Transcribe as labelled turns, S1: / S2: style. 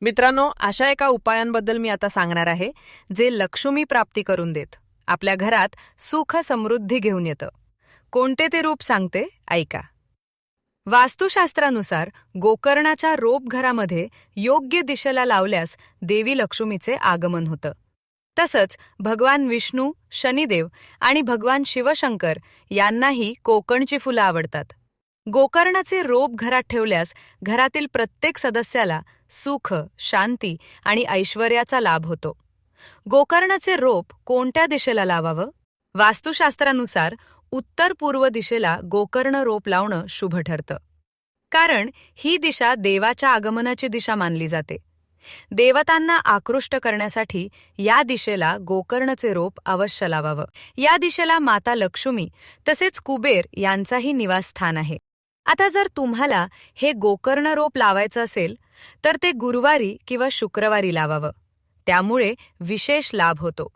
S1: मित्रांनो, अशा एका उपायांबद्दल मी आता सांगणार आहे जे लक्ष्मी प्राप्ती करून देत आपल्या घरात सुख समृद्धी घेऊन येतं. कोणते ते रूप सांगते, ऐका. वास्तुशास्त्रानुसार गोकर्णाच्या रोप घरामध्ये योग्य दिशेला लावल्यास देवी लक्ष्मीचे आगमन होतं. तसंच भगवान विष्णू, शनिदेव आणि भगवान शिवशंकर यांनाही कोकणची फुलं आवडतात. गोकर्णाचे रोप घरात ठेवल्यास घरातील प्रत्येक सदस्याला सुख, शांती आणि ऐश्वर्याचा लाभ होतो. गोकर्णाचे रोप कोणत्या दिशेला लावावं? वास्तुशास्त्रानुसार उत्तर पूर्व दिशेला गोकर्ण रोप लावणं शुभ ठरतं. कारण ही दिशा देवाच्या आगमनाची दिशा मानली जाते. देवतांना आकृष्ट करण्यासाठी या दिशेला गोकर्णचे रोप अवश्य लावावं. या दिशेला माता लक्ष्मी तसेच कुबेर यांचाही निवासस्थान आहे. आता जर तुम्हाला हे गोकर्ण रोप लावायचं असेल तर ते गुरुवारी किंवा शुक्रवारी लावावं. त्यामुळे विशेष लाभ होतो.